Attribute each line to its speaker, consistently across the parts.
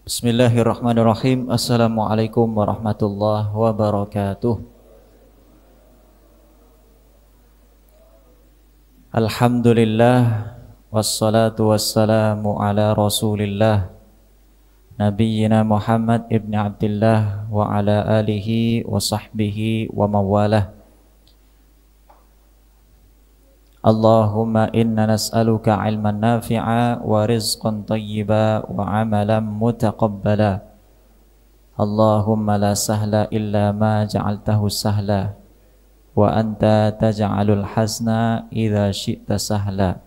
Speaker 1: Bismillahirrahmanirrahim. Assalamualaikum warahmatullahi wabarakatuh. Alhamdulillah, wassalatu wassalamu ala rasulillah Nabiyyina Muhammad ibn Abdillah wa ala alihi wa sahbihi wa mawalah. Allahumma inna nas'aluka ilman nafi'a wa rizqan tayyiba wa amalan mutaqabbala. Allahumma la sahla illa ma ja'altahu sahla wa anta taj'alul hazna idza syi'ta sahla.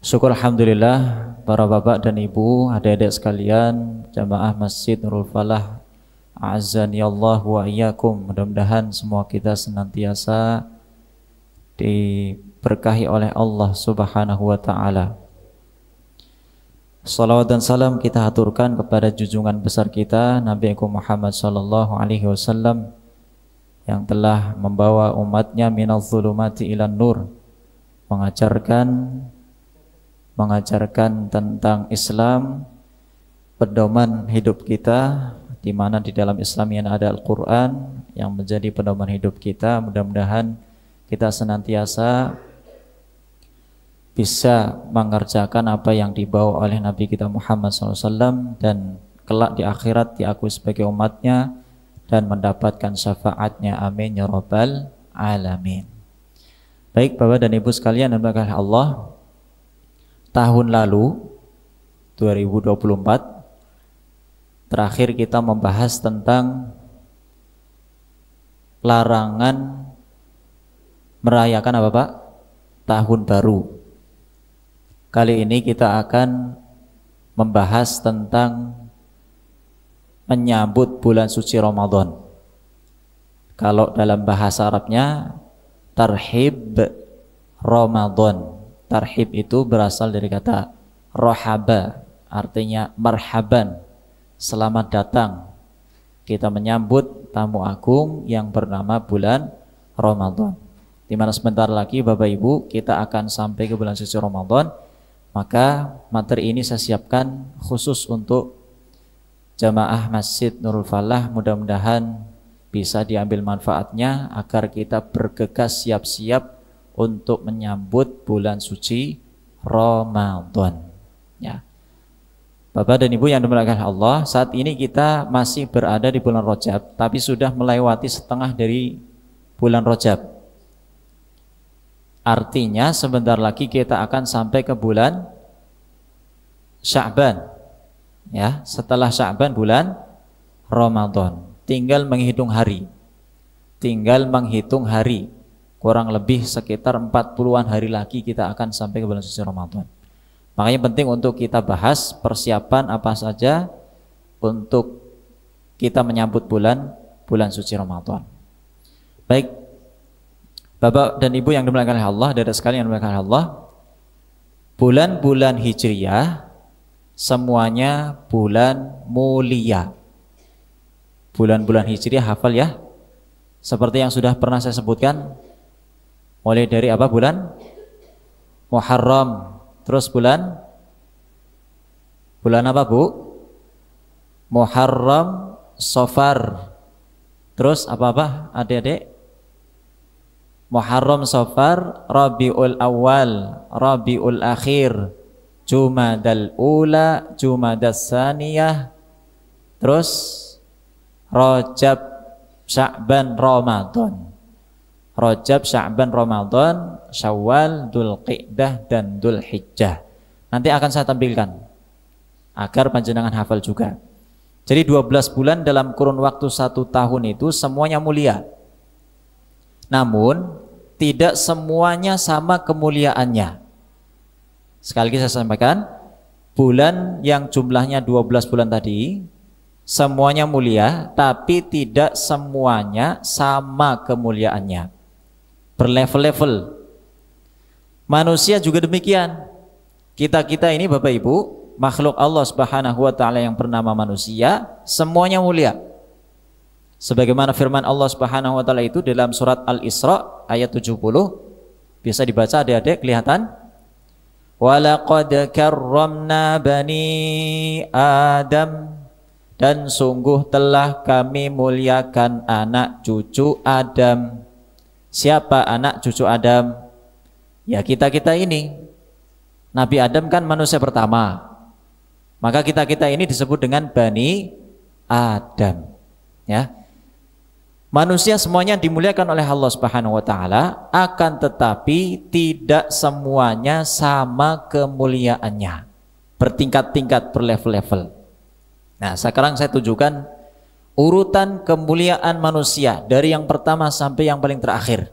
Speaker 1: Syukur alhamdulillah para bapak dan ibu, adik-adik sekalian, jamaah Masjid Nurul Falah, a'azzani Allah wa iyyakum. Mudah-mudahan semua kita senantiasa diberkahi oleh Allah Subhanahu wa taala. Salawat dan salam kita haturkan kepada junjungan besar kita Nabi Muhammad sallallahu alaihi wasallam yang telah membawa umatnya minal zulumati ilan nur, mengajarkan tentang Islam, pedoman hidup kita, di mana di dalam Islam yang ada Al-Quran yang menjadi pedoman hidup kita. Mudah-mudahan kita senantiasa bisa mengerjakan apa yang dibawa oleh Nabi kita Muhammad SAW dan kelak di akhirat diakui sebagai umatnya dan mendapatkan syafaatnya. Amin ya rabbal alamin. Baik Bapak dan Ibu sekalian yang dimuliakan Allah, tahun lalu 2024 terakhir kita membahas tentang larangan merayakan apa Pak? Tahun baru. Kali ini kita akan membahas tentang menyambut bulan suci Ramadan. Kalau dalam bahasa Arabnya tarhib Ramadan. Tarhib itu berasal dari kata rohaba, artinya marhaban, selamat datang. Kita menyambut tamu agung yang bernama bulan Ramadan, di mana sebentar lagi Bapak Ibu kita akan sampai ke bulan suci Ramadan. Maka materi ini saya siapkan khusus untuk jamaah Masjid Nurul Falah. Mudah-mudahan bisa diambil manfaatnya agar kita bergegas siap-siap untuk menyambut bulan suci Ramadan. Ya. Bapak dan Ibu yang dimuliakan Allah, saat ini kita masih berada di bulan Rajab, tapi sudah melewati setengah dari bulan Rajab. Artinya sebentar lagi kita akan sampai ke bulan Sya'ban. Ya, setelah Sya'ban bulan Ramadan. Tinggal menghitung hari. Kurang lebih sekitar 40-an hari lagi kita akan sampai ke bulan suci Ramadan. Makanya penting untuk kita bahas persiapan apa saja untuk kita menyambut bulan suci Ramadan. Baik, Bapak dan Ibu yang dimuliakan oleh Allah, saudara sekalian yang dimuliakan oleh Allah, bulan-bulan Hijriyah semuanya bulan mulia. Bulan-bulan Hijriyah hafal ya? Seperti yang sudah pernah saya sebutkan, mulai dari apa? Bulan Muharram. Terus bulan apa Bu? Muharram, Safar. Terus apa adik-adik? Muharram, Safar, Rabiul Awal, Rabiul Akhir, Jumadal Ula, Jumadas Saniyah. Terus Rajab, Sya'ban, Ramadan. Rajab, Sya'ban, Ramadan, Syawal, Dzulqa'dah dan Dzulhijjah. Nanti akan saya tampilkan agar panjenengan hafal juga. Jadi 12 bulan dalam kurun waktu 1 tahun itu semuanya mulia. Namun tidak semuanya sama kemuliaannya. Sekali lagi saya sampaikan, bulan yang jumlahnya 12 bulan tadi semuanya mulia, tapi tidak semuanya sama kemuliaannya. Berlevel-level. Manusia juga demikian. Kita ini Bapak Ibu, makhluk Allah Subhanahu wa taala yang bernama manusia, semuanya mulia. Sebagaimana firman Allah Subhanahu wa taala itu dalam surat Al-Isra ayat 70, bisa dibaca adik-adik, kelihatan? Walaqad karramna bani Adam, dan sungguh telah kami muliakan anak cucu Adam. Siapa anak cucu Adam? Ya kita-kita ini. Nabi Adam kan manusia pertama. Maka kita-kita ini disebut dengan Bani Adam. Ya. Manusia semuanya dimuliakan oleh Allah Subhanahu wa taala, akan tetapi tidak semuanya sama kemuliaannya. Bertingkat-tingkat, berlevel-level. Nah, sekarang saya tunjukkan urutan kemuliaan manusia dari yang pertama sampai yang paling terakhir.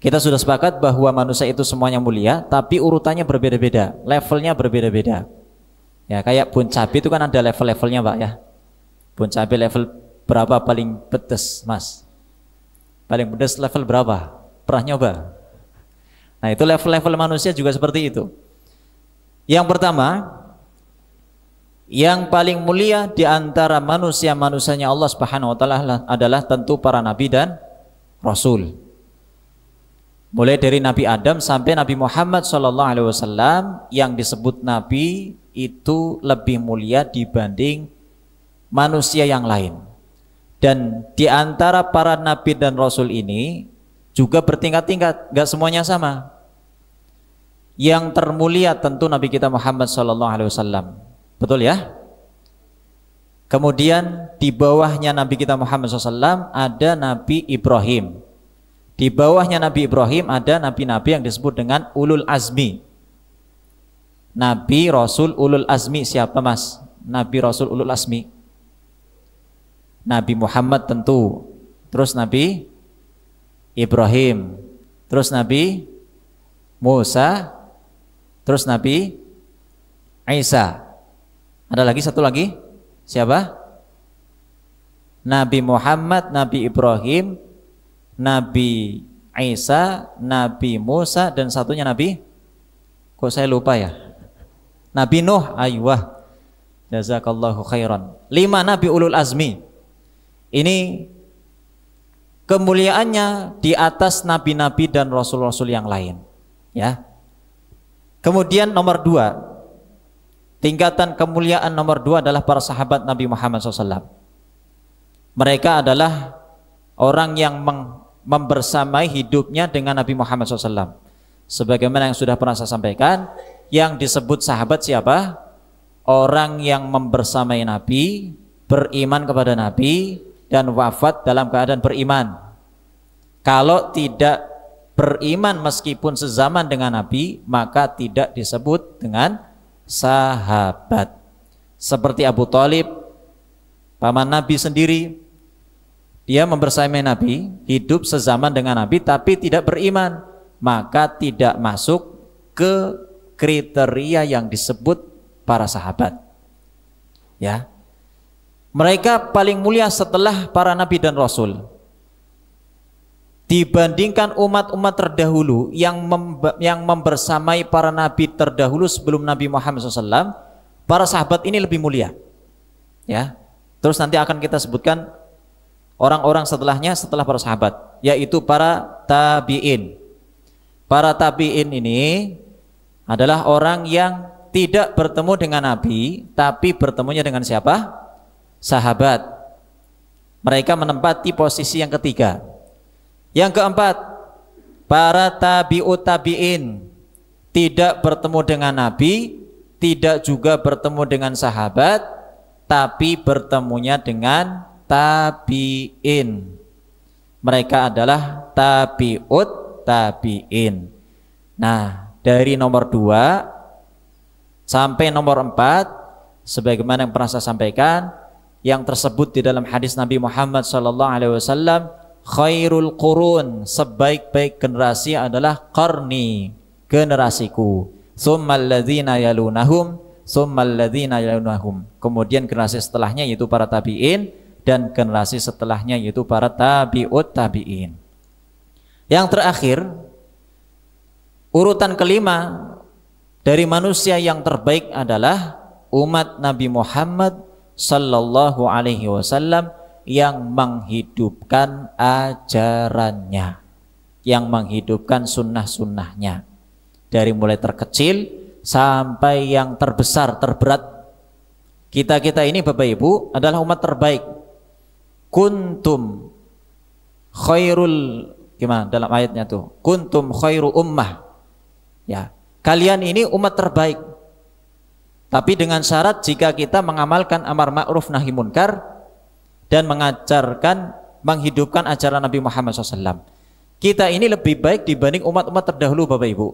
Speaker 1: Kita sudah sepakat bahwa manusia itu semuanya mulia, tapi urutannya berbeda-beda, levelnya berbeda-beda. Ya, kayak bun cabai itu kan ada level-levelnya, Pak ya. Bun cabai level berapa paling pedes, Mas? Paling pedes level berapa? Pernah nyoba? Nah, itu level-level manusia juga seperti itu. Yang pertama, yang paling mulia di antara manusia-manusianya Allah Subhanahu wa taala adalah tentu para nabi dan rasul. Mulai dari Nabi Adam sampai Nabi Muhammad SAW, yang disebut nabi itu lebih mulia dibanding manusia yang lain. Dan di antara para nabi dan rasul ini juga bertingkat-tingkat, gak semuanya sama. Yang termulia tentu Nabi kita Muhammad SAW, betul ya? Kemudian di bawahnya Nabi kita Muhammad SAW ada Nabi Ibrahim. Di bawahnya Nabi Ibrahim ada nabi-nabi yang disebut dengan ulul azmi. Nabi Rasul ulul azmi siapa, Mas? Nabi Rasul ulul azmi. Nabi Muhammad tentu, terus Nabi Ibrahim, terus Nabi Musa, terus Nabi Isa. Ada lagi satu lagi, siapa? Nabi Muhammad, Nabi Ibrahim, Nabi Isa, Nabi Musa, dan satunya Nabi, kok saya lupa ya? Nabi Nuh. Aywah, jazakallahu khairan. 5 Nabi ulul azmi. Ini kemuliaannya di atas nabi-nabi dan rasul-rasul yang lain, ya. Kemudian nomor 2, tingkatan kemuliaan nomor 2 adalah para sahabat Nabi Muhammad SAW. Mereka adalah orang yang membersamai hidupnya dengan Nabi Muhammad SAW. Sebagaimana yang sudah pernah saya sampaikan, yang disebut sahabat siapa? Orang yang membersamai Nabi, beriman kepada Nabi, dan wafat dalam keadaan beriman. Kalau tidak beriman meskipun sezaman dengan Nabi, maka tidak disebut dengan sahabat. Seperti Abu Thalib, paman Nabi sendiri, dia membersamai Nabi, hidup sezaman dengan Nabi, tapi tidak beriman, maka tidak masuk ke kriteria yang disebut para sahabat. Ya. Mereka paling mulia setelah para nabi dan rasul. Dibandingkan umat-umat terdahulu yang membersamai para nabi terdahulu sebelum Nabi Muhammad SAW, para sahabat ini lebih mulia. Ya, terus nanti akan kita sebutkan orang-orang setelahnya setelah para sahabat, yaitu para tabi'in. Para tabi'in ini adalah orang yang tidak bertemu dengan Nabi, tapi bertemunya dengan siapa? Sahabat. Mereka menempati posisi yang ketiga. Yang keempat, para tabi'ut tabi'in, tidak bertemu dengan Nabi, tidak juga bertemu dengan sahabat, tapi bertemunya dengan tabi'in. Mereka adalah tabi'ut tabi'in. Nah, dari nomor 2 sampai nomor 4, sebagaimana yang pernah saya sampaikan, yang tersebut di dalam hadis Nabi Muhammad SAW, khairul qurun, sebaik-baik generasi adalah qarni, generasiku, tsummal ladzina yalunahum, tsummal ladzina yalunahum. Kemudian generasi setelahnya yaitu para tabi'in, dan generasi setelahnya yaitu para tabi'ut tabi'in. Yang terakhir, urutan kelima dari manusia yang terbaik adalah umat Nabi Muhammad Sallallahu Alaihi Wasallam, yang menghidupkan ajarannya, yang menghidupkan sunnah-sunnahnya. Dari mulai terkecil sampai yang terbesar, terberat. Kita ini Bapak Ibu adalah umat terbaik. Kuntum khairul, gimana dalam ayatnya tuh? Kuntum khairu ummah. Ya, kalian ini umat terbaik. Tapi dengan syarat jika kita mengamalkan amar ma'ruf nahi munkar dan mengajarkan, menghidupkan ajaran Nabi Muhammad SAW. Kita ini lebih baik dibanding umat-umat terdahulu Bapak Ibu.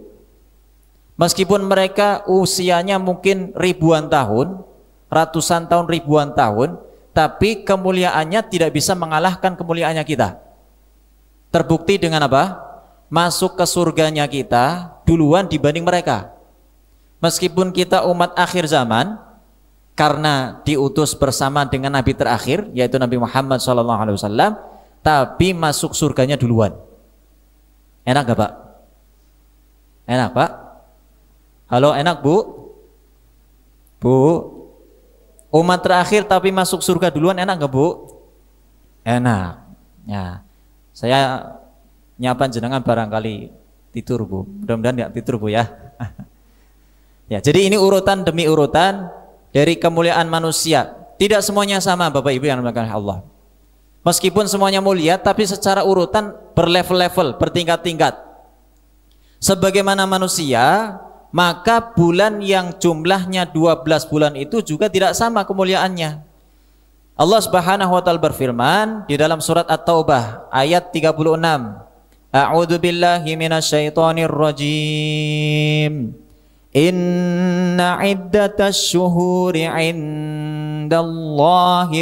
Speaker 1: Meskipun mereka usianya mungkin ribuan tahun, ratusan tahun, ribuan tahun, tapi kemuliaannya tidak bisa mengalahkan kemuliaannya kita. Terbukti dengan apa? Masuk ke surganya kita duluan dibanding mereka. Meskipun kita umat akhir zaman, karena diutus bersama dengan Nabi terakhir, yaitu Nabi Muhammad SAW, tapi masuk surganya duluan. Enak gak Pak? Enak Pak? Halo, enak Bu? Bu? Umat terakhir tapi masuk surga duluan, enak gak Bu? Enak. Ya, saya nyapan jenengan barangkali tidur Bu. Mudah-mudahan gak tidur Bu ya. Ya, jadi ini urutan demi urutan dari kemuliaan manusia. Tidak semuanya sama Bapak Ibu yang dimuliakan Allah. Meskipun semuanya mulia, tapi secara urutan berlevel-level, bertingkat-tingkat. Sebagaimana manusia, maka bulan yang jumlahnya 12 bulan itu juga tidak sama kemuliaannya. Allah Subhanahu wa taala berfirman di dalam surat At-Taubah ayat 36. A'udzu billahi minasyaitonir rajim. Inna iddatasy syuhuri 'indallahi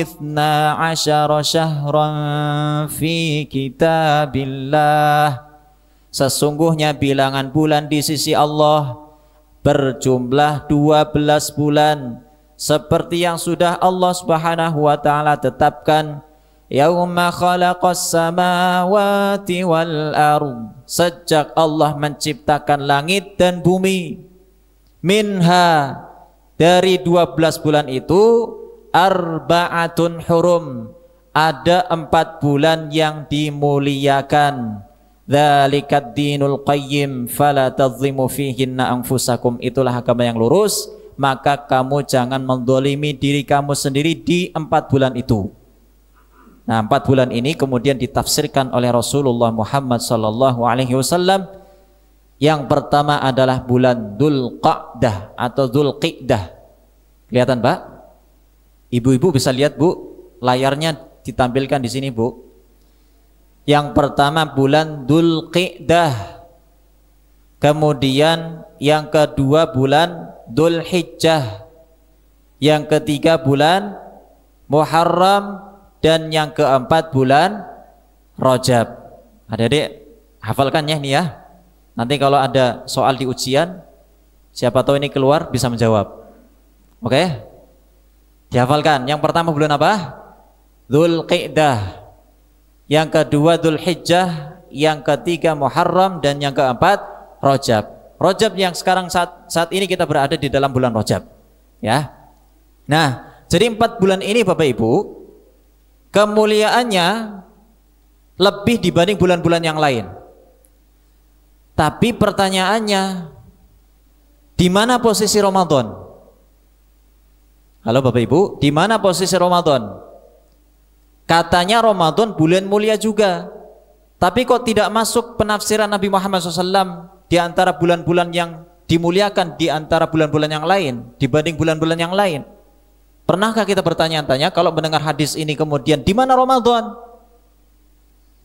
Speaker 1: 12 syahran fi kitabillah. Sesungguhnya bilangan bulan di sisi Allah berjumlah 12 bulan seperti yang sudah Allah Subhanahu wa taala tetapkan. Yauma khalaqas samawati wal ardh, sejak Allah menciptakan langit dan bumi. Minha, dari 12 bulan itu, arba'atun hurum, ada 4 bulan yang dimuliakan. Dzalikat dinul qayyim fala tadhimu fihinna anfusakum. Itulah agama yang lurus, maka kamu jangan mendolimi diri kamu sendiri di 4 bulan itu. Nah, 4 bulan ini kemudian ditafsirkan oleh Rasulullah Muhammad SAW. Yang pertama adalah bulan Dzulqa'dah atau Dzulqa'dah. Kelihatan Pak? Ibu-ibu bisa lihat Bu, layarnya ditampilkan di sini Bu. Yang pertama bulan Dzulqa'dah. Kemudian yang kedua bulan Dzulhijjah. Yang ketiga bulan Muharram, dan yang keempat bulan Rajab. Adik-adik hafalkan ya ini ya. Nanti kalau ada soal di ujian, siapa tahu ini keluar bisa menjawab. Oke? Dihafalkan. Yang pertama bulan apa? Dzulqa'dah. Yang kedua Dzulhijjah, yang ketiga Muharram, dan yang keempat Rajab. Rajab yang sekarang saat ini kita berada di dalam bulan Rajab. Ya. Nah, jadi 4 bulan ini Bapak Ibu, kemuliaannya lebih dibanding bulan-bulan yang lain. Tapi pertanyaannya, di mana posisi Ramadan? Halo Bapak Ibu, di mana posisi Ramadan? Katanya Ramadan bulan mulia juga, tapi kok tidak masuk penafsiran Nabi Muhammad SAW di antara bulan-bulan yang dimuliakan di antara bulan-bulan yang lain dibanding bulan-bulan yang lain? Pernahkah kita bertanya-tanya kalau mendengar hadis ini kemudian di mana Ramadan?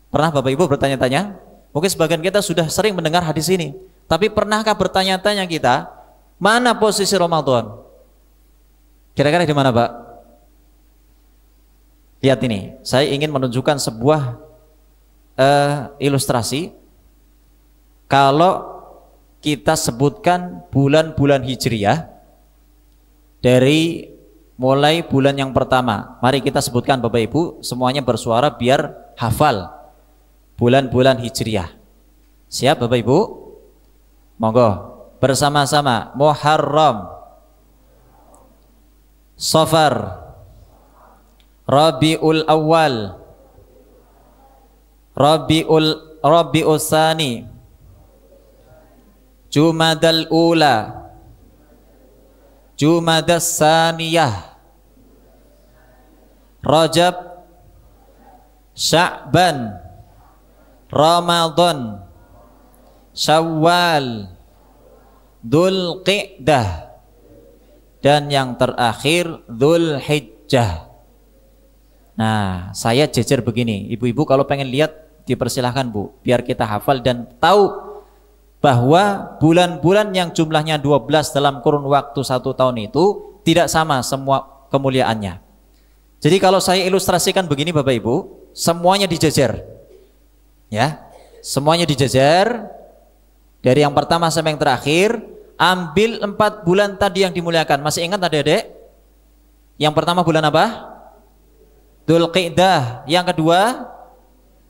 Speaker 1: Pernah Bapak Ibu bertanya-tanya? Mungkin sebagian kita sudah sering mendengar hadis ini, tapi pernahkah bertanya-tanya kita mana posisi Ramadan? Kira-kira di mana Pak? Lihat ini, saya ingin menunjukkan sebuah ilustrasi. Kalau kita sebutkan bulan-bulan Hijriyah dari mulai bulan yang pertama, mari kita sebutkan Bapak Ibu, semuanya bersuara biar hafal bulan-bulan Hijriyah. Siap Bapak Ibu? Monggo bersama-sama. Muharram, Safar, Rabiul Awal, Rabiul Tsani, Jumadal ula, Jumadas saniyah, Rajab, Sya'ban, Ramadan, Syawal, Dzulqa'dah, dan yang terakhir Dzulhijjah. Nah, saya jejer begini, ibu-ibu kalau pengen lihat dipersilahkan Bu, biar kita hafal dan tahu bahwa bulan-bulan yang jumlahnya 12 dalam kurun waktu 1 tahun itu tidak sama semua kemuliaannya. Jadi kalau saya ilustrasikan begini Bapak Ibu, semuanya dijejer, ya, semuanya dijejer dari yang pertama sampai yang terakhir. Ambil 4 bulan tadi yang dimuliakan. Masih ingat adik-adik? Yang pertama bulan apa? Dzulqa'dah. Yang kedua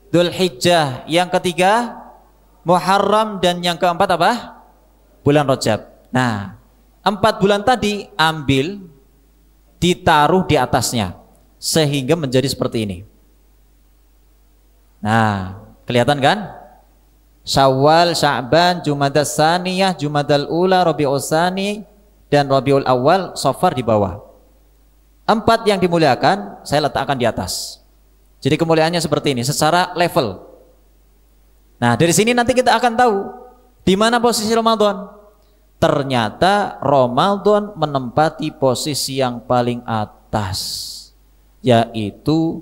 Speaker 1: Dzulhijjah. Yang ketiga Muharram. Dan yang keempat apa? Bulan Rajab. Nah, 4 bulan tadi ambil, ditaruh di atasnya sehingga menjadi seperti ini. Nah, kelihatan kan? Syawal, Sya'ban, Jumadas saniyah, Jumadal ula, Rabiul tsani, dan Rabiul awal, Safar di bawah. 4 yang dimuliakan saya letakkan di atas. Jadi kemuliaannya seperti ini secara level. Nah, dari sini nanti kita akan tahu di mana posisi Ramadan. Ternyata Ramadan menempati posisi yang paling atas, yaitu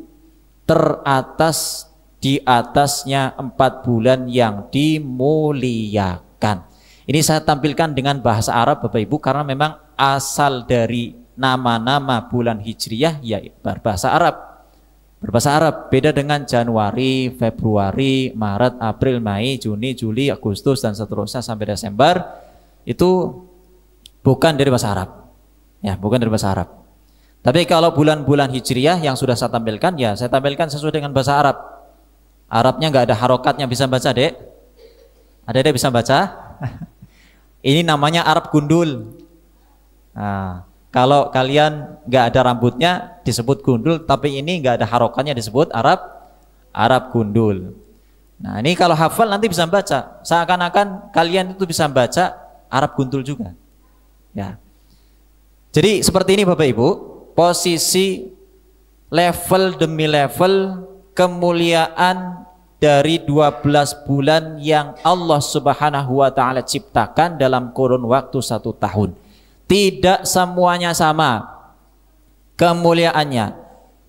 Speaker 1: teratas di atasnya 4 bulan yang dimuliakan. Ini saya tampilkan dengan bahasa Arab Bapak Ibu karena memang asal dari nama-nama bulan Hijriyah ya berbahasa Arab. Berbahasa Arab, beda dengan Januari, Februari, Maret, April, Mei, Juni, Juli, Agustus dan seterusnya sampai Desember. Itu bukan dari bahasa Arab. Ya, bukan dari bahasa Arab. Tapi kalau bulan-bulan Hijriyah yang sudah saya tampilkan, ya saya tampilkan sesuai dengan bahasa Arab. Arabnya nggak ada harokatnya, bisa baca Dek? Ada bisa baca? Ini namanya Arab gundul. Nah, kalau kalian nggak ada rambutnya disebut gundul, tapi ini nggak ada harokatnya disebut Arab gundul. Nah, ini kalau hafal nanti bisa baca. Seakan-akan kalian itu bisa baca Arab gundul juga. Ya. Jadi seperti ini Bapak Ibu, posisi level demi level kemuliaan dari 12 bulan yang Allah Subhanahu wa taala ciptakan dalam kurun waktu 1 tahun. Tidak semuanya sama kemuliaannya.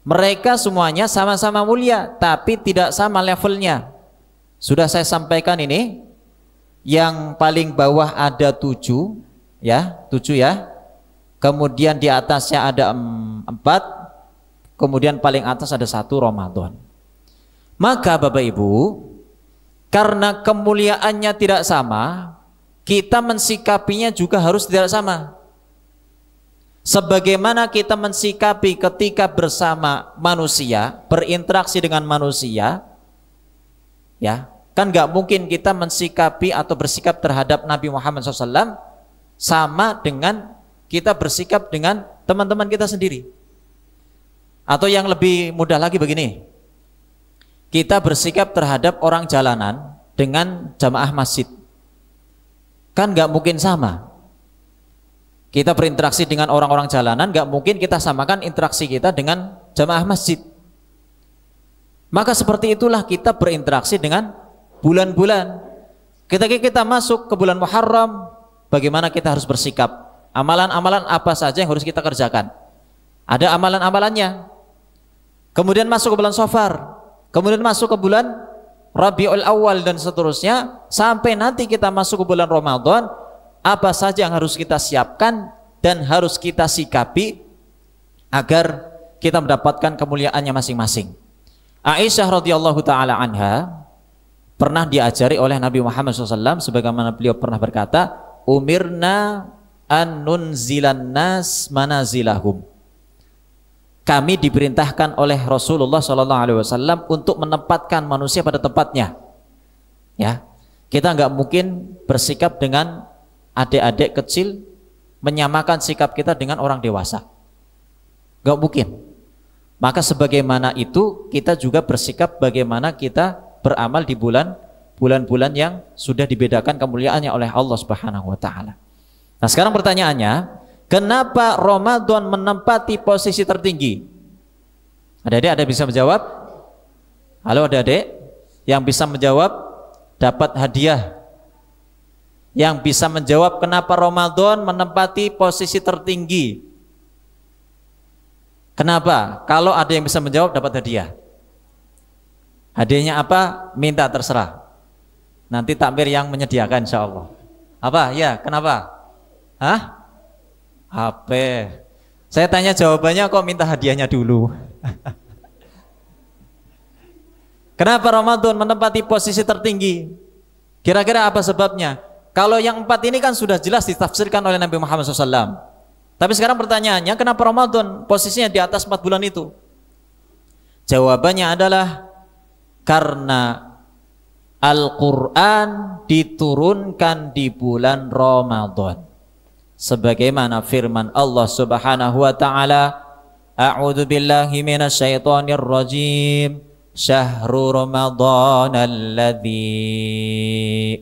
Speaker 1: Mereka semuanya sama-sama mulia, tapi tidak sama levelnya. Sudah saya sampaikan ini. Yang paling bawah ada 7 ya, 7 ya. Kemudian di atasnya ada 4. Kemudian paling atas ada 1 Ramadan. Maka Bapak Ibu, karena kemuliaannya tidak sama, kita mensikapinya juga harus tidak sama. Sebagaimana kita mensikapi ketika bersama manusia, berinteraksi dengan manusia, ya, kan nggak mungkin kita mensikapi atau bersikap terhadap Nabi Muhammad SAW sama dengan kita bersikap dengan teman-teman kita sendiri. Atau yang lebih mudah lagi begini, kita bersikap terhadap orang jalanan dengan jamaah masjid, kan nggak mungkin sama. Kita berinteraksi dengan orang-orang jalanan, nggak mungkin kita samakan interaksi kita dengan jamaah masjid. Maka seperti itulah kita berinteraksi dengan bulan-bulan. Ketika kita masuk ke bulan Muharram, bagaimana kita harus bersikap? Amalan-amalan apa saja yang harus kita kerjakan? Ada amalan-amalannya. Kemudian masuk ke bulan Safar, kemudian masuk ke bulan Rabiul Awal dan seterusnya, sampai nanti kita masuk ke bulan Ramadan, apa saja yang harus kita siapkan dan harus kita sikapi agar kita mendapatkan kemuliaannya masing-masing. Aisyah radhiyallahu taala anha pernah diajari oleh Nabi Muhammad SAW sebagaimana beliau pernah berkata, umirna an nunzilan nas manazilahum. Kami diperintahkan oleh Rasulullah SAW untuk menempatkan manusia pada tempatnya. Ya, kita nggak mungkin bersikap dengan adik-adik kecil menyamakan sikap kita dengan orang dewasa. Nggak mungkin. Maka sebagaimana itu kita juga bersikap bagaimana kita beramal di bulan bulan-bulan yang sudah dibedakan kemuliaannya oleh Allah Subhanahu wa taala. Nah, sekarang pertanyaannya, kenapa Ramadan menempati posisi tertinggi? Adik-adik ada bisa menjawab? Halo adik-adik, yang bisa menjawab dapat hadiah. Yang bisa menjawab kenapa Ramadan menempati posisi tertinggi. Kenapa? Kalau ada yang bisa menjawab dapat hadiah. Hadiahnya apa? Minta terserah. Nanti takmir yang menyediakan insya Allah. Apa? Ya, kenapa? Hah? HP. Saya tanya jawabannya kok minta hadiahnya dulu. Kenapa Ramadan menempati posisi tertinggi? Kira-kira apa sebabnya? Kalau yang 4 ini kan sudah jelas ditafsirkan oleh Nabi Muhammad SAW. Tapi sekarang pertanyaannya, kenapa Ramadan posisinya di atas 4 bulan itu? Jawabannya adalah karena Al-Quran diturunkan di bulan Ramadan. Sebagaimana firman Allah Subhanahu wa taala, A'udzu billahi minasyaitonir rajim. Syahrul Ramadan alladzi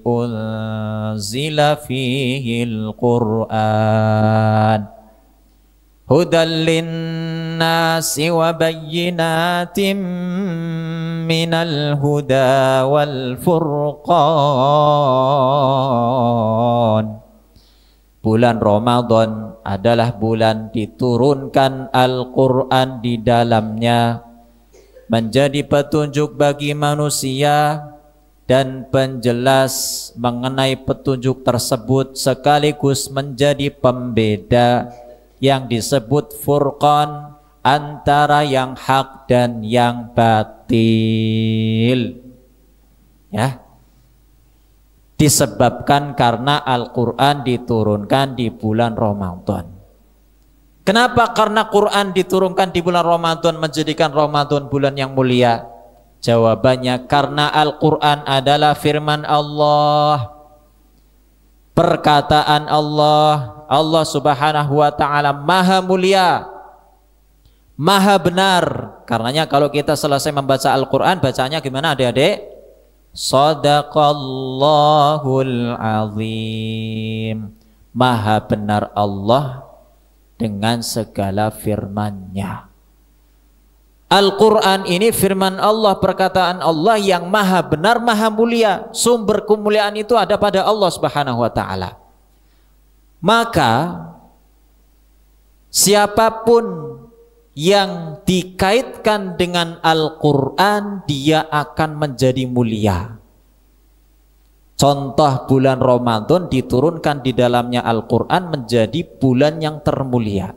Speaker 1: unzila fihil Qur'an hudal linnasi wa bayyinatin minal huda wal furqan. Bulan Ramadan adalah bulan diturunkan Al-Quran di dalamnya, menjadi petunjuk bagi manusia dan penjelas mengenai petunjuk tersebut, sekaligus menjadi pembeda yang disebut furqan, antara yang hak dan yang batil. Ya, disebabkan karena Al-Quran diturunkan di bulan Ramadan. Kenapa? Karena Quran diturunkan di bulan Ramadan menjadikan Ramadan bulan yang mulia. Jawabannya karena Al-Quran adalah firman Allah, perkataan Allah. Allah Subhanahu wa ta'ala maha mulia, maha benar. Karenanya kalau kita selesai membaca Al-Quran, bacanya gimana adik-adik? Shadaqallahul azim. Maha benar Allah dengan segala firman-Nya. Al-Quran ini firman Allah, perkataan Allah yang maha benar, maha mulia. Sumber kemuliaan itu ada pada Allah Subhanahu wa ta'ala. Maka siapapun yang dikaitkan dengan Al-Quran, dia akan menjadi mulia. Contoh bulan Ramadan diturunkan di dalamnya Al-Quran menjadi bulan yang termulia.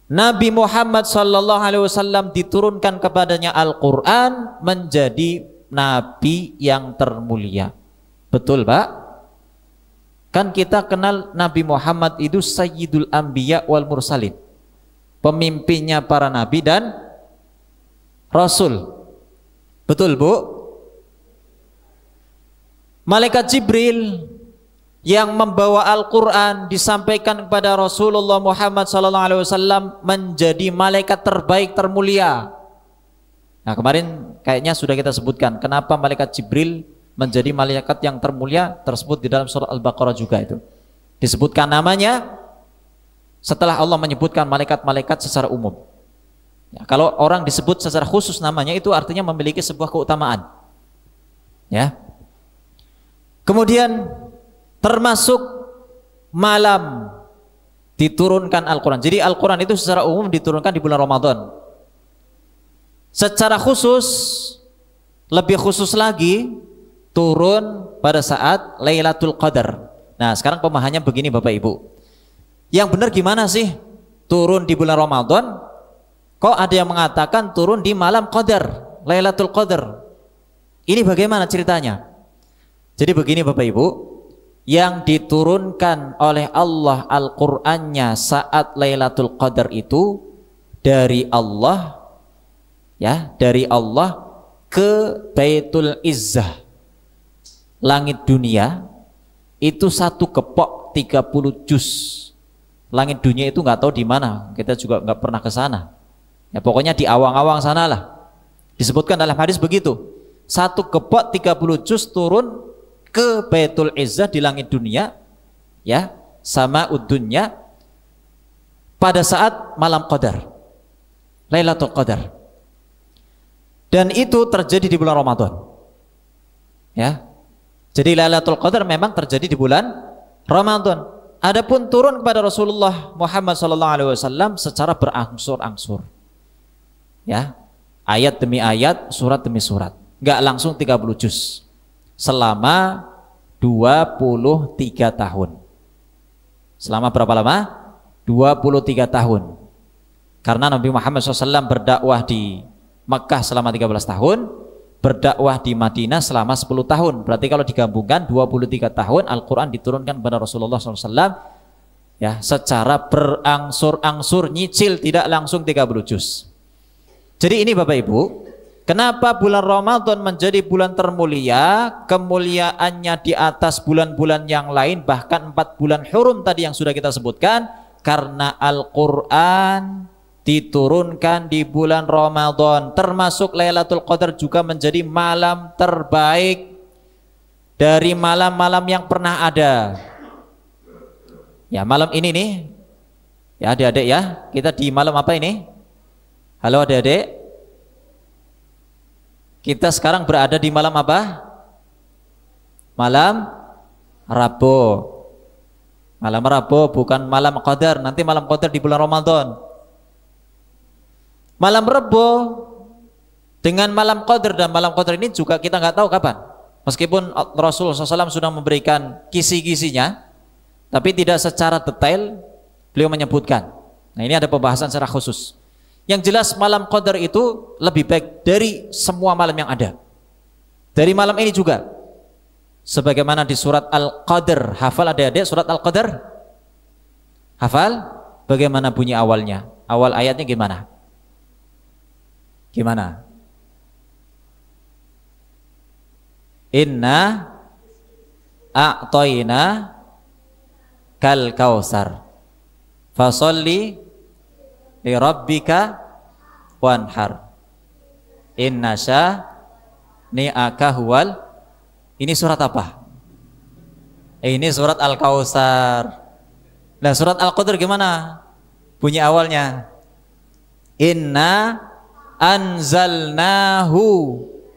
Speaker 1: Nabi Muhammad SAW diturunkan kepadanya Al-Quran menjadi Nabi yang termulia. Betul Pak? Kan kita kenal Nabi Muhammad itu Sayyidul Anbiya wal Mursalin, pemimpinnya para Nabi dan Rasul. Betul Bu? Malaikat Jibril yang membawa Al-Quran disampaikan kepada Rasulullah Muhammad SAW menjadi malaikat terbaik termulia. Nah kemarin kayaknya sudah kita sebutkan kenapa malaikat Jibril menjadi malaikat yang termulia, tersebut di dalam surah Al-Baqarah juga itu. Disebutkan namanya setelah Allah menyebutkan malaikat-malaikat secara umum. Ya, kalau orang disebut secara khusus namanya itu artinya memiliki sebuah keutamaan. Ya. Kemudian termasuk malam diturunkan Al-Quran. Jadi Al-Quran itu secara umum diturunkan di bulan Ramadan. Secara khusus, lebih khusus lagi, turun pada saat Lailatul Qadar. Nah sekarang pemahamannya begini Bapak Ibu. Yang benar gimana sih turun di bulan Ramadan? Kok ada yang mengatakan turun di malam Qadar, Lailatul Qadar? Ini bagaimana ceritanya? Jadi begini Bapak Ibu, yang diturunkan oleh Allah Al-Qur'annya saat Lailatul Qadar itu dari Allah, ya, dari Allah ke Baitul Izzah, langit dunia, itu satu gepok 30 juz. Langit dunia itu nggak tahu di mana, kita juga nggak pernah ke sana. Ya pokoknya di awang-awang sanalah. Disebutkan dalam hadis begitu. satu gepok 30 juz turun ke Baitul Izzah di langit dunia, ya, sama udunya pada saat malam Qadar, Lailatul Qadar. Dan itu terjadi di bulan Ramadan. Ya. Jadi Lailatul Qadar memang terjadi di bulan Ramadan. Adapun turun kepada Rasulullah Muhammad SAW secara berangsur-angsur. Ya. Ayat demi ayat, surat demi surat. Enggak langsung 30 juz. Selama 23 tahun. Selama berapa lama? 23 tahun. Karena Nabi Muhammad SAW berdakwah di Mekah selama 13 tahun, berdakwah di Madinah selama 10 tahun. Berarti kalau digabungkan 23 tahun Al-Quran diturunkan kepada Rasulullah SAW, ya, secara berangsur-angsur, nyicil, tidak langsung 30 juz. Jadi ini Bapak Ibu, kenapa bulan Ramadan menjadi bulan termulia? Kemuliaannya di atas bulan-bulan yang lain, bahkan 4 bulan hurum tadi yang sudah kita sebutkan, karena Al-Quran diturunkan di bulan Ramadan. Termasuk Lailatul Qadar juga menjadi malam terbaik dari malam-malam yang pernah ada. Ya, malam ini nih, ya adik-adik ya, kita di malam apa ini? Halo adik-adik, kita sekarang berada di malam apa? Malam Rabu. Malam Rabu, bukan malam Qadar. Nanti malam Qadar di bulan Ramadan. Malam Rabu dengan malam Qadar, dan malam Qadar ini juga kita nggak tahu kapan. Meskipun Rasulullah SAW sudah memberikan kisi-kisinya, tapi tidak secara detail beliau menyebutkan. Nah, ini ada pembahasan secara khusus. Yang jelas malam Qadar itu lebih baik dari semua malam yang ada. Dari malam ini juga. Sebagaimana di surat Al-Qadar. Hafal adik-adik surat Al-Qadar? Hafal? Bagaimana bunyi awalnya? Awal ayatnya gimana? Gimana? Inna a'toina kal kausar fasolli li rabbika wanhar inna syani'aka huwal. Ini surat apa? Ini surat Al-Kausar. Nah, surat Al-Qadar gimana bunyi awalnya? Inna anzalnahu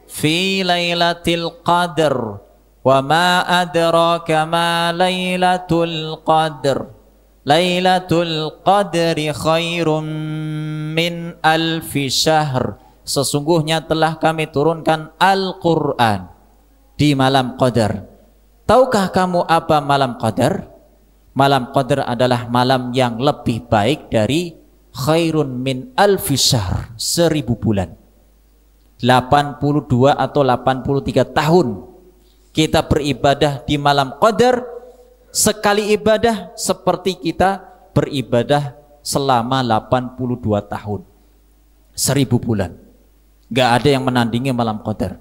Speaker 1: fi lailatul qadr wa ma adraka ma lailatul qadr lailatul qadri khairum min alfi syahr. Sesungguhnya telah kami turunkan Al-Quran di malam Qadar. Tahukah kamu apa malam Qadar? Malam Qadar adalah malam yang lebih baik dari khairun min alfi syahr, 1000 bulan. 82 atau 83 tahun kita beribadah di malam Qadar. Sekali ibadah seperti kita beribadah selama 82 tahun, 1000 bulan. Gak ada yang menandingi malam Qadar.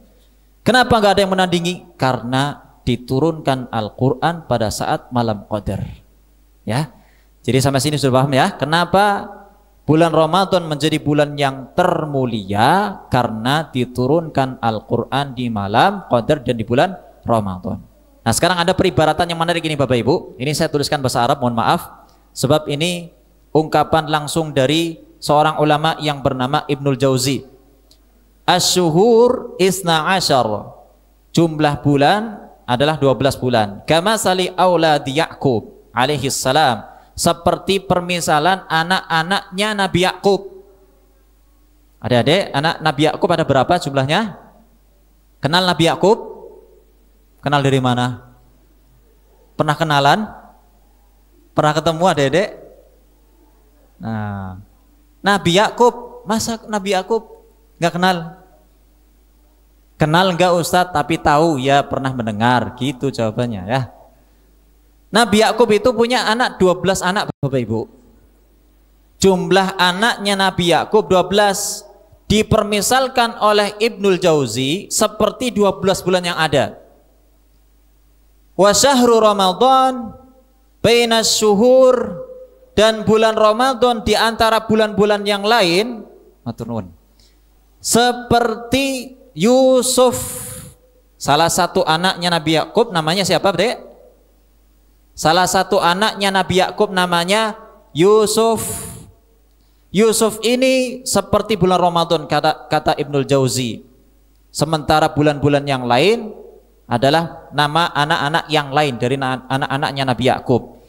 Speaker 1: Kenapa gak ada yang menandingi? Karena diturunkan Al-Quran pada saat malam Qadar. Ya, jadi sampai sini sudah paham ya? Kenapa bulan Ramadan menjadi bulan yang termulia? Karena diturunkan Al-Quran di malam Qadar dan di bulan Ramadan. Nah, sekarang ada peribaratan yang menarik ini Bapak Ibu. Ini saya tuliskan bahasa Arab, mohon maaf. Sebab ini ungkapan langsung dari seorang ulama yang bernama Ibnul Jauzi. Asyuhur isna asyar. Jumlah bulan adalah 12 bulan. Kama sali auladi Ya'qub alaihi salam. Seperti permisalan anak-anaknya Nabi Ya'qub. Adik-adik, anak Nabi Ya'qub ada berapa jumlahnya? Kenal Nabi Ya'qub? Kenal dari mana? Pernah kenalan? Pernah ketemu adik-adik? Nah, Nabi Ya'qub, masa Nabi Ya'qub nggak kenal? Kenal nggak Ustadz? Tapi tahu ya, pernah mendengar, gitu jawabannya ya. Nabi Ya'qub itu punya anak 12 anak Bapak Ibu. Jumlah anaknya Nabi Ya'qub 12. Dipermisalkan oleh Ibnul Jauzi seperti 12 bulan yang ada. Wa syahru Ramadan bainas syuhur, dan bulan Ramadan di antara bulan-bulan yang lain matur nuwun, seperti Yusuf. Salah satu anaknya Nabi Yakub namanya siapa, Dek? Salah satu anaknya Nabi Yakub namanya Yusuf. Yusuf ini seperti bulan Ramadan kata Ibnul Jauzi. Sementara bulan-bulan yang lain adalah nama anak-anak yang lain dari anak-anaknya Nabi Yakub.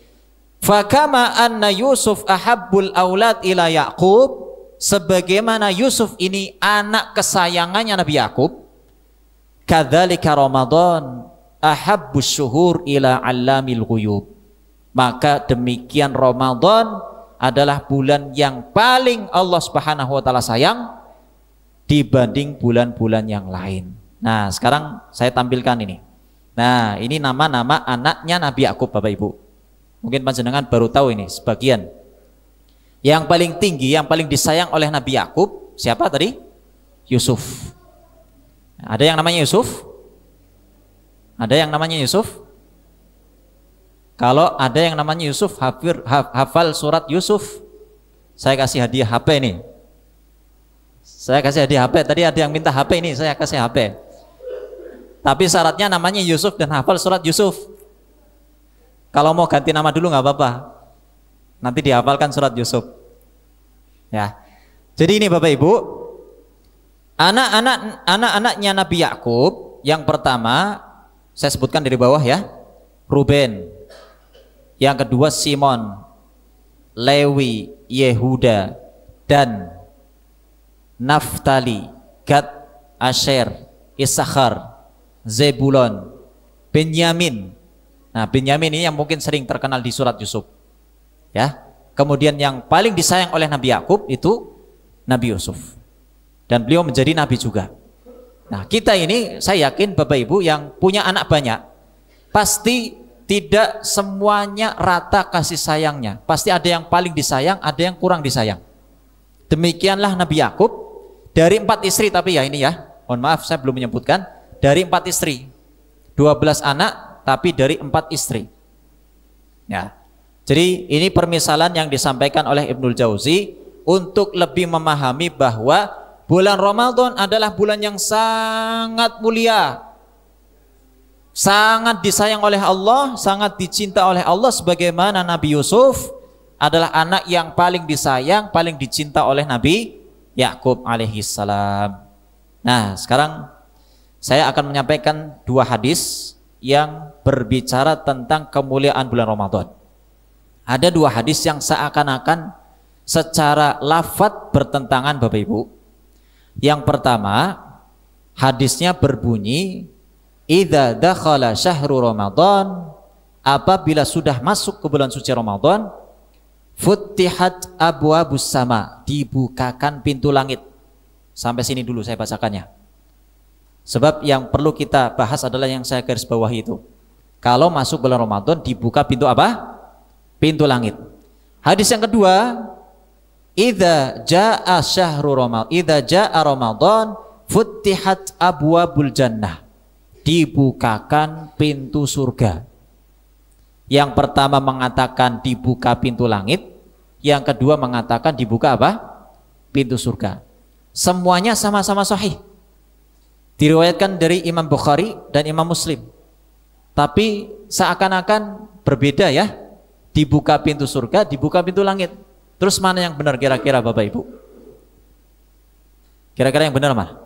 Speaker 1: Fakama anna Yusuf ahabbul aulad ila Yakub, sebagaimana Yusuf ini anak kesayangannya Nabi Yakub, kadzalika Ramadan ahabbus syuhur ila allamil ghuyub, maka demikian Ramadan adalah bulan yang paling Allah Subhanahu wa taala sayang dibanding bulan-bulan yang lain. Nah, sekarang saya tampilkan ini. Nah, ini nama-nama anaknya Nabi Yakub, Bapak Ibu. Mungkin panjenengan baru tahu ini sebagian. Yang paling tinggi, yang paling disayang oleh Nabi Yakub siapa tadi? Yusuf. Ada yang namanya Yusuf? Ada yang namanya Yusuf? Kalau ada yang namanya Yusuf, hafal surat Yusuf, saya kasih hadiah HP ini. Saya kasih hadiah HP. Tadi ada yang minta HP ini, saya kasih HP. Tapi syaratnya namanya Yusuf dan hafal surat Yusuf. Kalau mau ganti nama dulu nggak apa-apa. Nanti dihafalkan surat Yusuf. Ya. Jadi ini Bapak Ibu, anak-anaknya Nabi Yakub yang pertama saya sebutkan dari bawah ya. Ruben. Yang kedua Simon, Lewi, Yehuda, Dan, Naftali, Gad, Asher, Isakhar, Zebulon, Benyamin. Nah, Benyamin ini yang mungkin sering terkenal di surat Yusuf. Ya. Kemudian yang paling disayang oleh Nabi Yakub itu Nabi Yusuf. Dan beliau menjadi nabi juga. Nah, kita ini saya yakin Bapak Ibu yang punya anak banyak, pasti tidak semuanya rata kasih sayangnya. Pasti ada yang paling disayang, ada yang kurang disayang. Demikianlah Nabi Yakub dari 4 istri, tapi ya ini ya, mohon maaf saya belum menyebutkan, dari 4 istri, 12 anak, tapi dari 4 istri. Ya, jadi ini permisalan yang disampaikan oleh Ibnul Jauzi untuk lebih memahami bahwa bulan Ramadan adalah bulan yang sangat mulia, sangat disayang oleh Allah, sangat dicinta oleh Allah, sebagaimana Nabi Yusuf adalah anak yang paling disayang, paling dicinta oleh Nabi Yakub alaihissalam. Nah, sekarang saya akan menyampaikan 2 hadis yang berbicara tentang kemuliaan bulan Ramadan. Ada 2 hadis yang seakan-akan secara lafadz bertentangan Bapak Ibu. Yang pertama, hadisnya berbunyi, idza dakhala syahru Ramadan, apabila sudah masuk ke bulan suci Ramadan, futtihat abwabus sama, dibukakan pintu langit. Sampai sini dulu saya bacakannya. Sebab yang perlu kita bahas adalah yang saya garis bawahi itu. Kalau masuk bulan Ramadan dibuka pintu apa? Pintu langit. Hadis yang kedua, idza jaa syahru Ramadan, idza jaa Ramadan futtihat abwabul jannah, dibukakan pintu surga. Yang pertama mengatakan dibuka pintu langit, yang kedua mengatakan dibuka apa? Pintu surga. Semuanya sama-sama sahih, diriwayatkan dari Imam Bukhari dan Imam Muslim. Tapi seakan-akan berbeda ya, dibuka pintu surga, dibuka pintu langit. Terus mana yang benar kira-kira Bapak Ibu? Kira-kira yang benar mana?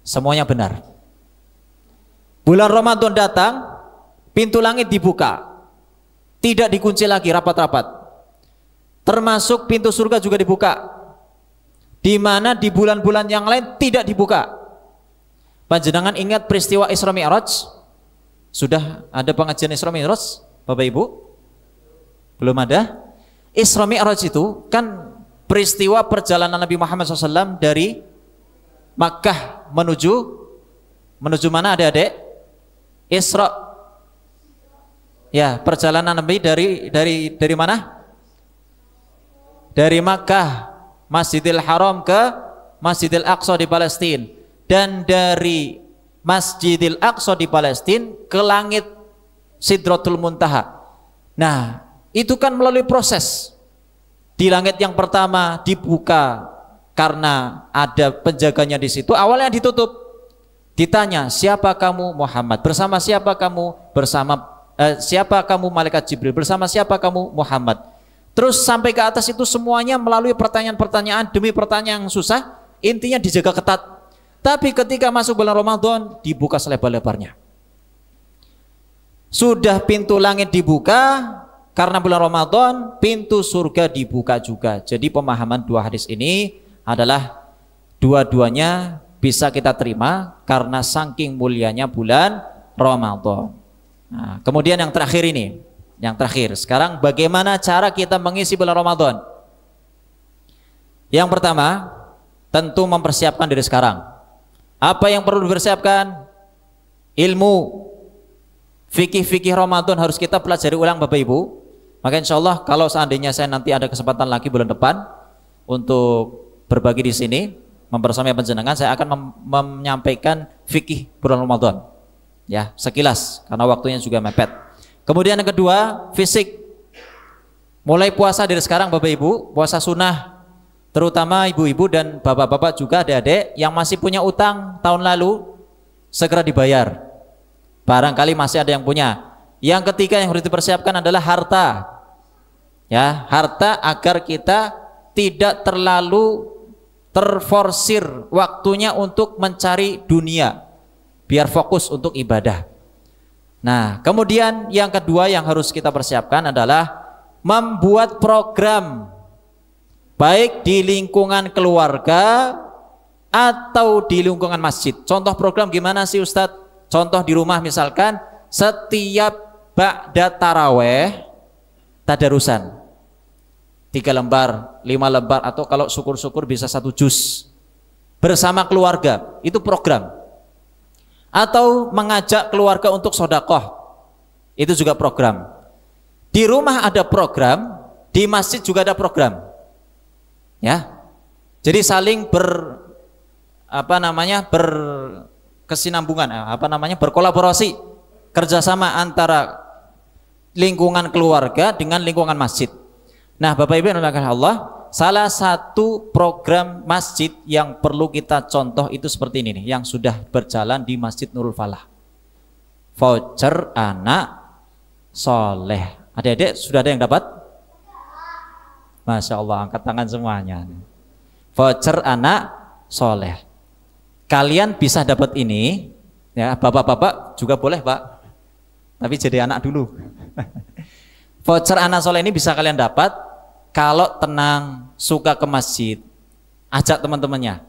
Speaker 1: Semuanya benar. Bulan Ramadan datang, pintu langit dibuka, tidak dikunci lagi rapat-rapat. Termasuk pintu surga juga dibuka, di mana di bulan-bulan yang lain tidak dibuka. Panjenengan ingat peristiwa Isra Mi'raj? Sudah ada pengajian Isra Mi'raj Bapak Ibu? Belum ada? Isra Mi'raj itu kan peristiwa perjalanan Nabi Muhammad SAW dari Makkah menuju mana adik-adik? Isra. Ya, perjalanan Nabi dari mana? Dari Makkah, Masjidil Haram ke Masjidil Aqsa di Palestina, dan dari Masjidil Aqsa di Palestina ke langit Sidratul Muntaha. Nah, itu kan melalui proses. Di langit yang pertama dibuka karena ada penjaganya di situ, awalnya ditutup. Ditanya, siapa kamu? Muhammad. Bersama siapa kamu? Siapa kamu? Malaikat Jibril. Bersama siapa kamu? Muhammad. Terus sampai ke atas itu semuanya melalui pertanyaan-pertanyaan demi pertanyaan yang susah, intinya dijaga ketat. Tapi ketika masuk bulan Ramadan, dibuka selebar-lebarnya. Sudah pintu langit dibuka, karena bulan Ramadan, pintu surga dibuka juga. Jadi pemahaman dua hadis ini adalah dua-duanya bisa kita terima karena saking mulianya bulan Ramadan. Nah, kemudian yang terakhir ini, yang terakhir. Sekarang bagaimana cara kita mengisi bulan Ramadan? Yang pertama, tentu mempersiapkan diri sekarang. Apa yang perlu dipersiapkan? Ilmu fikih-fikih Ramadan harus kita pelajari ulang Bapak Ibu. Maka insya Allah kalau seandainya saya nanti ada kesempatan lagi bulan depan untuk berbagi di sini, mempersamai panjenengan, saya akan menyampaikan fikih bulan Ramadan. Ya, sekilas karena waktunya juga mepet. Kemudian yang kedua, fisik. Mulai puasa dari sekarang Bapak Ibu, puasa sunnah. Terutama ibu-ibu dan bapak-bapak juga adik-adik yang masih punya utang tahun lalu, segera dibayar. Barangkali masih ada yang punya. Yang ketiga yang harus dipersiapkan adalah harta. Ya, harta agar kita tidak terlalu terforsir waktunya untuk mencari dunia, biar fokus untuk ibadah. Nah, kemudian yang kedua yang harus kita persiapkan adalah membuat program baik di lingkungan keluarga atau di lingkungan masjid. Contoh program gimana sih Ustadz? Contoh di rumah misalkan setiap ba'da taraweh tadarusan 3 lembar, 5 lembar, atau kalau syukur-syukur bisa 1 juz bersama keluarga, itu program. Atau mengajak keluarga untuk sodakoh, itu juga program. Di rumah ada program, di masjid juga ada program. Ya, jadi saling berkesinambungan, berkolaborasi, kerjasama antara lingkungan keluarga dengan lingkungan masjid. Nah, Bapak Ibu yang dimuliakan Allah, salah satu program masjid yang perlu kita contoh itu seperti ini nih, yang sudah berjalan di Masjid Nurul Falah. Voucher anak soleh. Adik-adik sudah ada yang dapat? Masya Allah, angkat tangan semuanya. Voucher anak soleh. Kalian bisa dapat ini, ya, bapak-bapak juga boleh Pak, tapi jadi anak dulu. Voucher anak soleh ini bisa kalian dapat kalau tenang, suka ke masjid, ajak teman-temannya.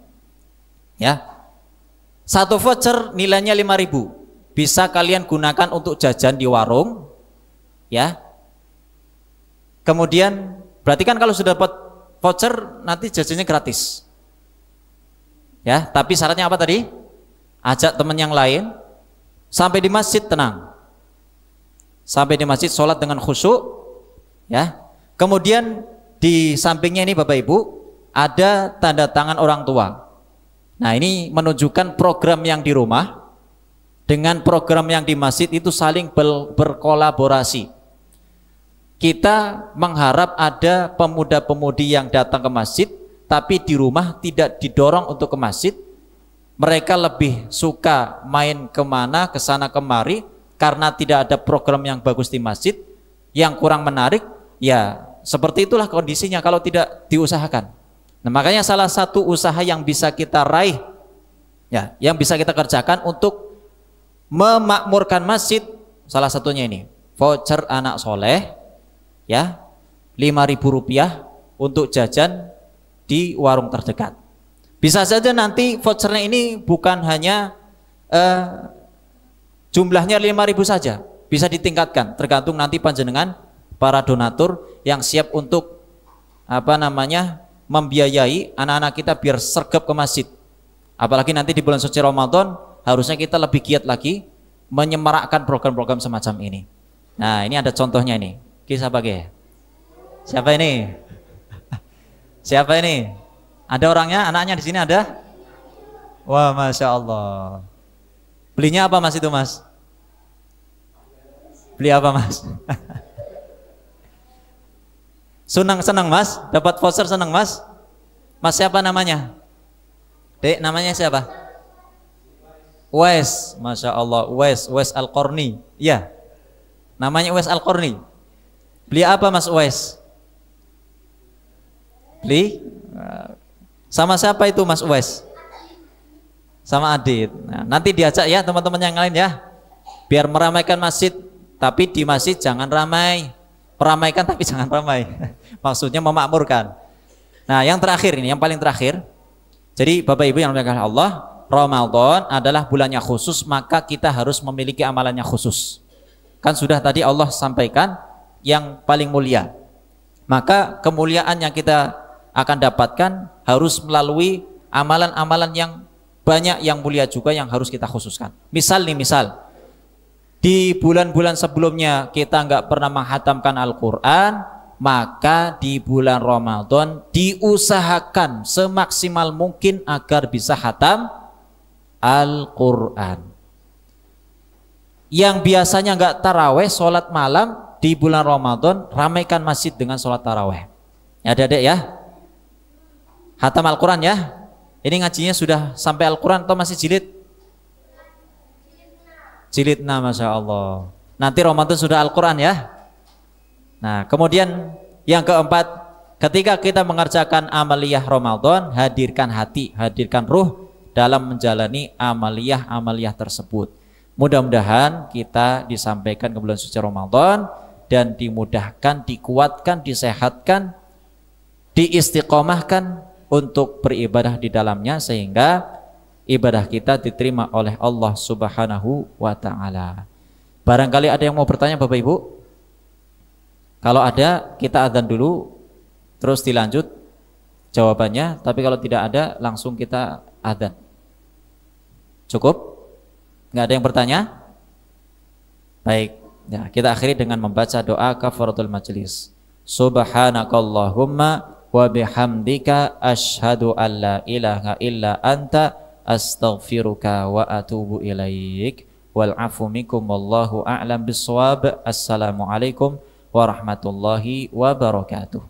Speaker 1: Ya. Satu voucher nilainya 5.000. Bisa kalian gunakan untuk jajan di warung, ya. Kemudian berarti kan kalau sudah dapat voucher nanti jajannya gratis. Ya, tapi syaratnya apa tadi? Ajak teman yang lain, sampai di masjid tenang. Sampai di masjid sholat dengan khusyuk, ya. Kemudian di sampingnya ini Bapak Ibu ada tanda tangan orang tua. Nah, ini menunjukkan program yang di rumah dengan program yang di masjid itu saling berkolaborasi. Kita mengharap ada pemuda-pemudi yang datang ke masjid, tapi di rumah tidak didorong untuk ke masjid. Mereka lebih suka main kemana, kesana kemari, karena tidak ada program yang bagus di masjid, yang kurang menarik. Ya, seperti itulah kondisinya kalau tidak diusahakan. Nah, makanya salah satu usaha yang bisa kita raih, ya, yang bisa kita kerjakan untuk memakmurkan masjid, salah satunya ini, voucher anak soleh, ya, 5.000 rupiah untuk jajan di warung terdekat. Bisa saja nanti vouchernya ini bukan hanya jumlahnya 5.000 saja, bisa ditingkatkan, tergantung nanti panjenengan para donatur yang siap untuk membiayai anak-anak kita biar sergap ke masjid. Apalagi nanti di bulan suci Ramadan harusnya kita lebih giat lagi menyemarakkan program-program semacam ini. Nah, ini ada contohnya ini. Kisah bagi. Siapa ini? Siapa ini? Ada orangnya, anaknya di sini ada? Wah, Masya Allah. Belinya apa Mas itu Mas? Beli apa Mas? Senang Mas, dapat voucher senang Mas. Mas siapa namanya? Dek, namanya siapa? Uwais, Masya Allah, Uwais Al-Qarni. Ya, namanya Uwais Al-Qarni. Beli apa Mas Uwais? Beli? Sama siapa itu Mas Uwais? Sama Adit. Nah, nanti diajak ya teman-teman yang lain ya. Biar meramaikan masjid, tapi di masjid jangan ramai. Meramaikan tapi jangan ramai. Maksudnya memakmurkan. Nah, yang terakhir ini, yang paling terakhir. Jadi Bapak Ibu yang dimuliakan Allah, Ramadan adalah bulannya khusus, maka kita harus memiliki amalannya khusus. Kan sudah tadi Allah sampaikan yang paling mulia. Maka kemuliaan yang kita akan dapatkan harus melalui amalan-amalan yang banyak, yang mulia juga, yang harus kita khususkan. Misal di bulan-bulan sebelumnya kita nggak pernah menghatamkan Al-Quran, maka di bulan Ramadan diusahakan semaksimal mungkin agar bisa hatam Al-Quran. Yang biasanya nggak taraweh, sholat malam, di bulan Ramadan ramaikan masjid dengan sholat taraweh. Ya adik-adik ya, hatam Al-Quran ya. Ini ngajinya sudah sampai Al-Quran atau masih jilid? Jilid 6, Masya Allah. Nanti Ramadan sudah Al-Quran ya. Nah, kemudian yang keempat, ketika kita mengerjakan amaliyah Ramadan, hadirkan hati, hadirkan ruh dalam menjalani amaliyah tersebut. Mudah-mudahan kita disampaikan ke bulan suci Ramadan dan dimudahkan, dikuatkan, disehatkan, diistiqomahkan untuk beribadah di dalamnya, sehingga ibadah kita diterima oleh Allah Subhanahu wa ta'ala. Barangkali ada yang mau bertanya Bapak Ibu? Kalau ada, kita adzan dulu, terus dilanjut jawabannya. Tapi kalau tidak ada, langsung kita adzan. Cukup? Nggak ada yang bertanya? Baik, ya, kita akhiri dengan membaca doa kafaratul majlis. Subhanakallahumma wa bihamdika asyhadu an la ilaha illa anta astaghfiruka wa atubu ilaik. Wal afu minkum wallahu a'lam bissawab. Assalamualaikum warahmatullahi wabarakatuh.